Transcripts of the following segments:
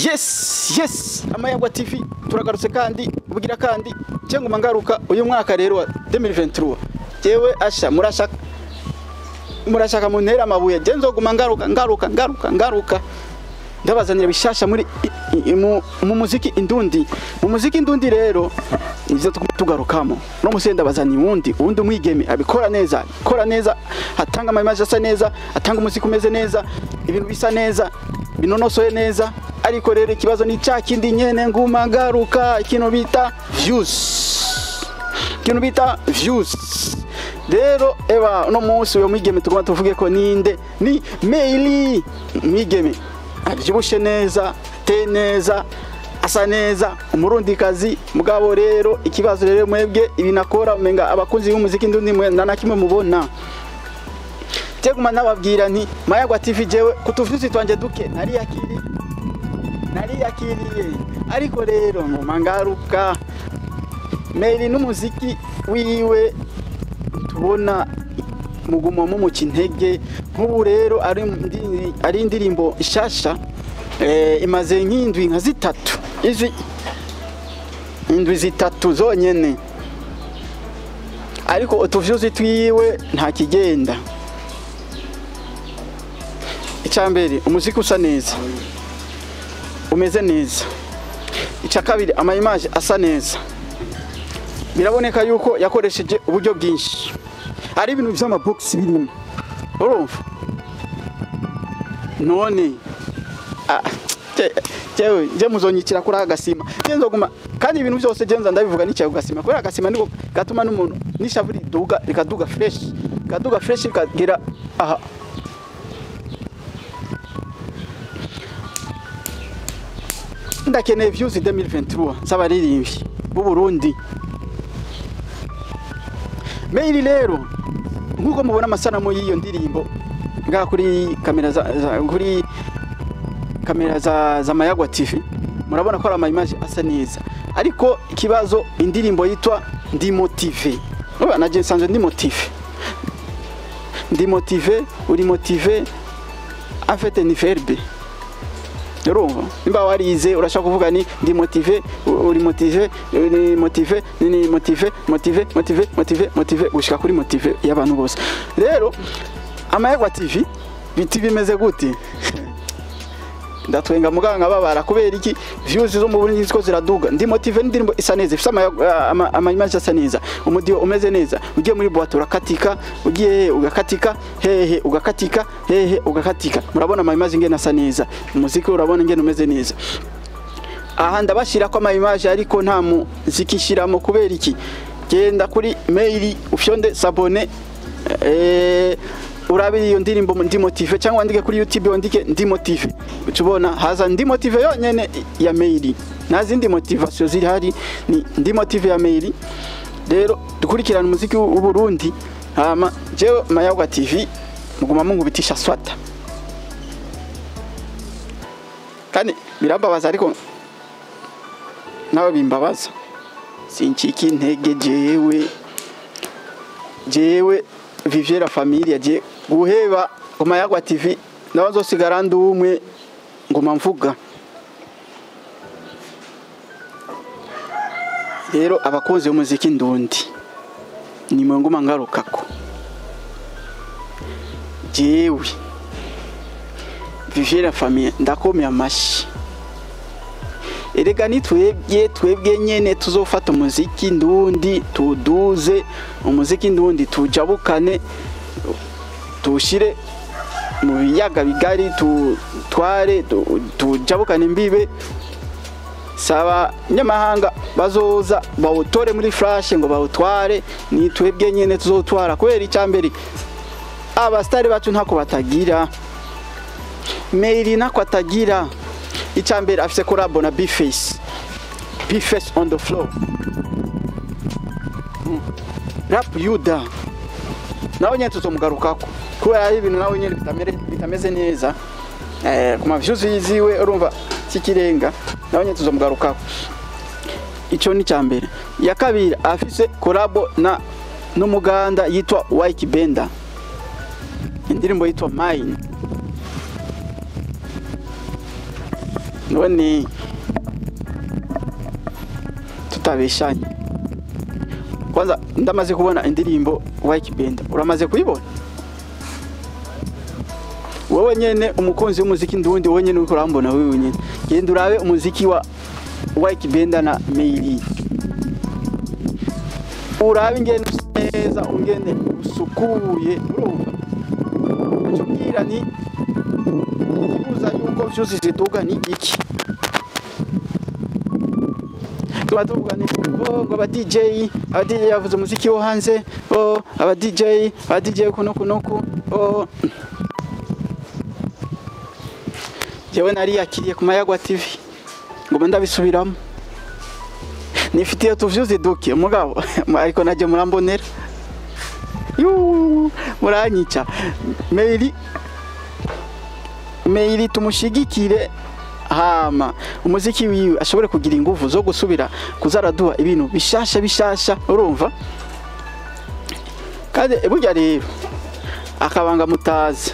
Yes Amayagwa TV turagarutse kandi ubugira kandi cyangwa mangaruka uyu mwaka rero wa 2023 jewe asha murashaka muntera amabuye je nzoguma ngaruka ndabazanira bishasha muri mu muziki indundi rero ivyo tugarukamo no musenda bazani undi umwigeme abikora neza atanga amayimaje asa neza atanga umuziki umeze neza ibintu bisa neza binonosoye neza ariko rero ikibazo ni cya kindi nyene nguma ngaruka ikintu bita views rero eba no munsi uyo mwigeme tugomba tuvuge ko ninde ni Meili mwigeme abyibushe neza te neza asa neza umurundikazi mugabo rero ikibazo rero mwebwe ibinakora umenga abakunzi b'umuziki ndundi nanakimwe mubona teguma nababwira nti Mayagwa TV jewe kutuvyuzi twanje duke nari yakiriye ariko rero mu mangaruka Meili n'umuziki wiwe tubona muguma mu mukintege nk'ubu rero ari indirimbo ishasha imaze nk'indwi nka zitatu indwi zitatu zonyene ariko utuvyuzi twiwe nta kigenda icambere umuziki usa neza umeze neza icakabiri amayimaje asa neza biraboneka yuko yakoresheje uburyo bwinshi ari ibintu by'amabox birimo urumva none je muzonyikira kuri agasima genzoguma kandi ibintu byose genza ndabivuga n'icyago gasima kuri agasima niko gatuma n'umuntu nishavuri duga rikaduga fresh kagira aha ndakeneye views 2023 z'abaririmbi b'u Burundi Meili rero nkuko mubona amasanamu y'iyo ndirimbo nga kuri kamera za Mayagwa TV murabona ko ari amayimaje asa neza ariko ikibazo indirimbo yitwa Ndi Motive na je sanze Ndi Motive uri motive en fait ni verbe urumva nimba warize urashaka kuvuga ni ndi motive uri motive ni motive gushika kuri motive y'abantu bose rero Amayagwa TV biti bimeze gute ndatwenga muganga babara kubera iki views zo mu Burundi ziko ziraduga Ndi Motive n'indirimbo isa neza ifite amayimaje asa neza umudio umeze neza ugiye muri boîte urakatika ugiye ugakatika ugakatika murabona amayimaje ngene asa neza umuziki urabona ngene umeze neza aha ndabashira ko amayimaje ariko nta muziki shiramo kubera iki genda kuri Meili ufyonde s'abonner urabiri iyo ndirimbo Ndi Motive cyangwa wandike kuri YouTube wandike Ndi Motive tubona haza Ndi Motive yonyene ya Meili nazindi motivation ziri hari ni Ndi Motive ya Meili rero dukurikirana umuziki w'u Burundi hama jewe Mayagwa TV muguma mungubitisha swata kandi birambabaza ariko nawe bimbabaza sinchiki intege jewe vivre la famille je guheba ku Mayagwa TV nazo sigara ndumwe ngoma mvuga rero abakunzi b'umuziki ndundi ni mwe ngoma ngarukako jewe vivre la famille ndakomya amashi erega ni twebwe nyene tuzofata umuziki ndundi tuduze umuziki ndundi tujabukane tushire mu biyaga bigari tujabukane imbibe saba nyamahanga bazoza bawutore muri flash ngo bawutware ni twebwe nyene tuzotwara kwera icambere abastari bacu ntako batagira Meili nako atagira icambere afise collab na B-Face on the floor rap yuda nawe nyene tuzomugarukako kubera ibintu nawe nyene bitameze neza kuma views ziwe urumva kikirenga nawe nyene tuzomugarukako ico ni cambere ya kabiri afise collab na n'umuganda yitwa White Benda indirimbo yitwa Mine none tutabeshanye, kwanza ndamaze kubona indirimbo White Band, uramaze kuyibona wowe nyene umukunzi w'umuziki ndundi, wowe nyene uriko urambona wewe nyene, genda urabe umuziki wa White Band na Meili, urabe ingene neza, ungene usukuye, urumva cyubwira ni ibuza yuko vyose ziduga ni iki, tuvuga ni ngo aba DJ yavuze umuziki wo hanze, aba DJ kuno jewe nari yakiriye ku Mayagwa TV ngo ndabisubiramo, nifitiye tuvyuze duke mugabo ariko naje murambonera muranyica. Meili tumushigikire, hama umuziki wiwe ashobore kugira ingufu zo gusubira kuzaraduha ibintu bishasha, urumva. Kandi burya rero akabanga mutazi,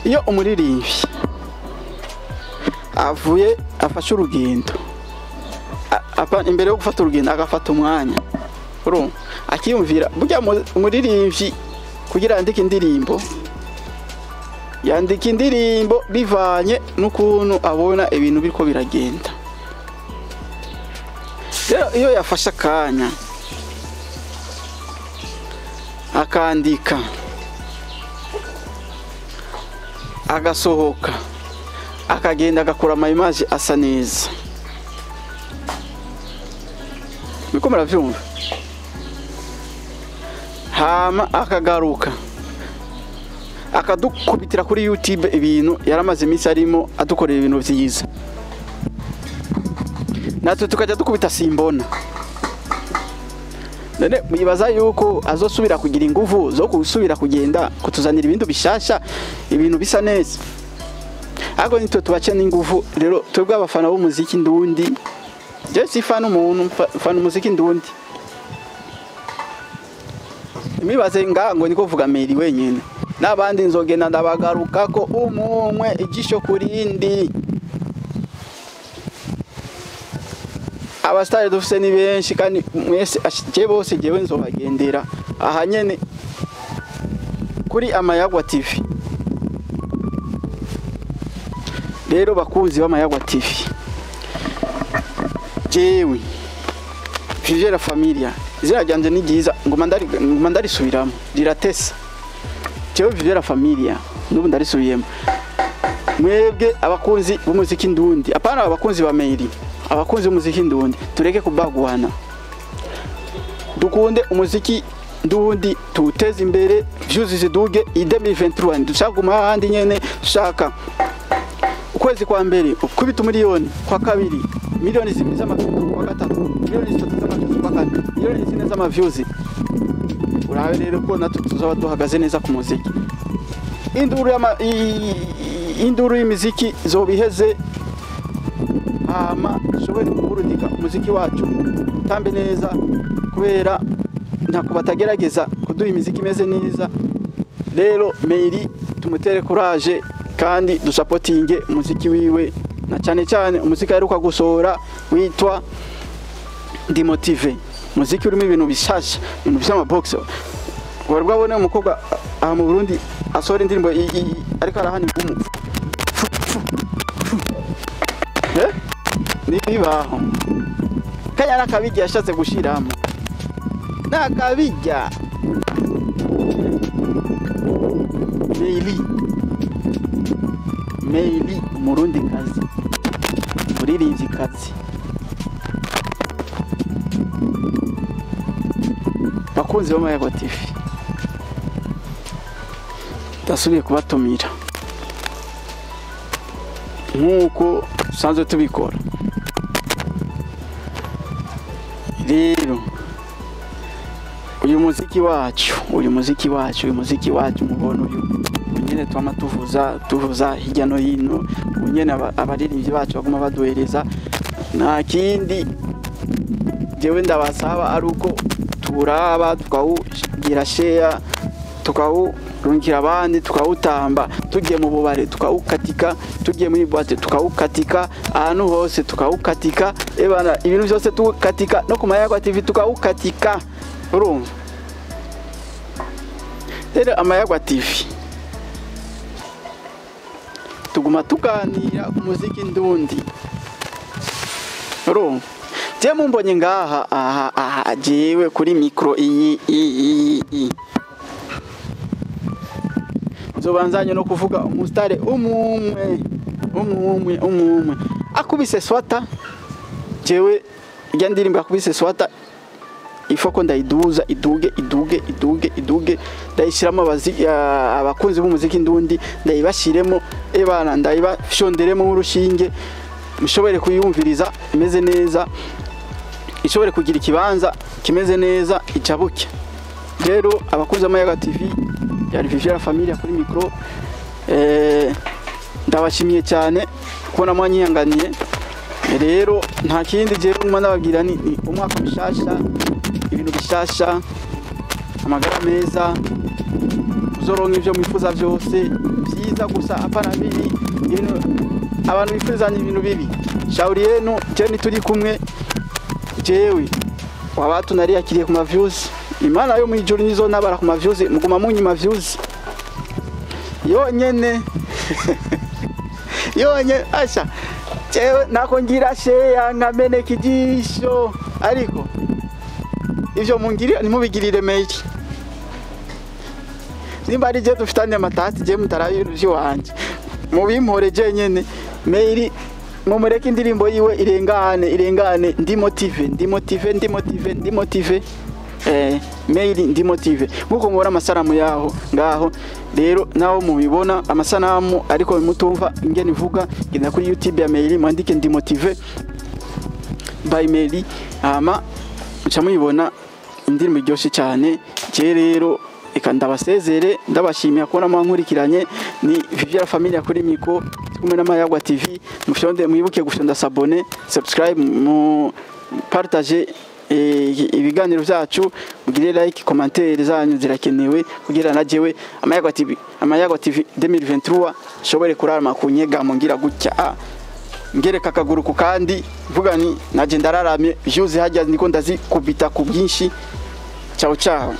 iyo umuririmvyi avuye afashe urugendo, imbere yo gufata urugendo agafata umwanya, urumva, akiyumvira burya umuririmvyi kugira yandike indirimbo, yandika indirimbo bivanye n'ukuntu abona ibintu biriko biragenda. Rero iyo yafashe akanya akandika agasohoka akagenda agakora amayimaje asa neza, biko muravyumva, hama akagaruka akadukubitira kuri YouTube ibintu yaramaze iminsi arimo adukorera ibintu vyiza, natwe tukajya dukubita simbona. None mwibaza yuko azosubira kugira ingufu zo kusubira kugenda kutuzanira ibintu bishasha, ibintu bisa neza? Ago nitwe tubace n'ingufu. Rero twebwe abafana b'umuziki ndundi, je si fana umuntu, fana umuziki ndundi, imibaze ngo niko vuga Meili wenyene, n'abandi nzogenda ndabagaruka ko umwe ijisho kurindi. Abastari dufise ni benshi kandi mwese je bose jewe nzobagendera aha nyene kuri Amayagwa TV. Rero bakunzi b'Amayagwa TV, jewe Vivyo la Familia izina ryanje ni ryiza, ngoma ndarisubiramo riratesa. Jewe Vivyo la Familia n'ubu ndarisubiyemo. Mwebwe abakunzi b'umuziki ndundi, apana abakunzi ba Meili, abakunzi b'umuziki ndundi, tureke kubagwana, dukunde umuziki ndundi, tuteze imbere, views ziduge. 2023 dushaka guma handi nyene, dushaka ukwezi kwa mbere ukubita miliyoni, kwa kabiri miliyoni 2 z'amavyuzi, kwa gatatu miliyoni 3 z'amavyuzi, kwa kane miliyoni 4 z'amavyuzi. Urabe rero ko natwe tuzaba duhagaze neza ku muziki. Induru y'imiziki zobiheze, hama shobora kuburudika umuziki wacu tambe neza, kubera ntako batagerageza kuduha imiziki imeze neza. Rero Meili tumutere courage kandi dusapotinge umuziki wiwe, na cyane cyane umuziki aheruka gusohora witwa Ndi Motive, umuziki urimo ibintu bishasha, ibintu by'ama box. Wari bwabone umukobwa aha mu Burundi asohora indirimbo ariko arahani gumu nibibaho kanya nakabijya yashatse gushiramo nakabijya. Meili Murundi kazi, muririmvyi kazi. Bakunzi b'Amayagwa TV, ndasubiye kubatumira nkuko sanzwe tubikora. Rero uyu muziki wacu mubona uyu nyene twama tuvuza hirya no hino, nyene abaririmbyi bacu baguma baduhereza. Nta kindi jewe ndabasaba ari uko turaba tukawugira share, tukawurungikira abandi tukawutamba, tugiye mu bubare tukawukatika, tugiye muri boîte tukawukatika, ahantu hose tukawukatika, ebana ibintu byose tukatika, no ku Mayagwa TV tukawukatika. Urumva rero Amayagwa TV tuguma tuganira ku muziki ndundi. Urumva je mumbonye ngaha aha jewe kuri micro iyi zobanzanye no kuvuga umustare umumwe akubise swata, jewe irya ndirimbo akubise swata ifoko ndayiduza iduge ndayishiramo abakunzi b'umuziki ndundi, ndayibashiremo ebana ndayibashonderemo urushinge mushobore kuyumviriza imeze neza, ishobore kugira ikibanza kimeze neza icabuke. Rero abakunzi Mayagwa TV yari Vivia Familia kuri micro, ndabashimiye cyane kubona mwanyihanganiye. Rero nta kindi je nguma nababwira ni umwaka mushasha, ibintu bishasha, amagara meza, uzoronka ivyo mwifuza byose byiza, gusa apana bibi, ibintu abantu bifuzanye ibintu bibi. Shauri yenu je turi kumwe, jewe wabatu nari yakiriye ku ma views, Imana yo mwijuru nizo nabara ku ma views, muguma munyima views yonyene yonye asha jewe nakongira share nkamene kijisho, ariko ivyo mungirira nimubigirire mail. Nimba ari je dufitanye amatasi je mutarayo ivyo wanje mubimpore je nyene mail, mumureke indirimbo yiwe irengane ndi motive mail ndi motive, nkuko mubona amasanamu yaho ngaho. Rero naho mubibona amasanamu ariko mutumva ingene ivuga, genda kuri YouTube ya mail mwandike ndi motive by mail, ama muca muyibona indirimbo iryoshe cyane. Je rero eka ndabasezere, ndabashimiye kubona mwankurikiranye. Ni Vivia Familia kuri micro kumwe na Mayagwa TV. Mushonde mwibuke gushonda sabone, subscribe, mu partage ibiganiro byacu, mugire like, commentaire zanyu zirakenewe kugira na jewe Mayagwa TV 2023 shobore kurarama kunyega mungira gutya ngereka akaguru ku kandi vuga ni naje ndararamye views hajya niko ndazikubita ku bwinshi. Ciao ciao.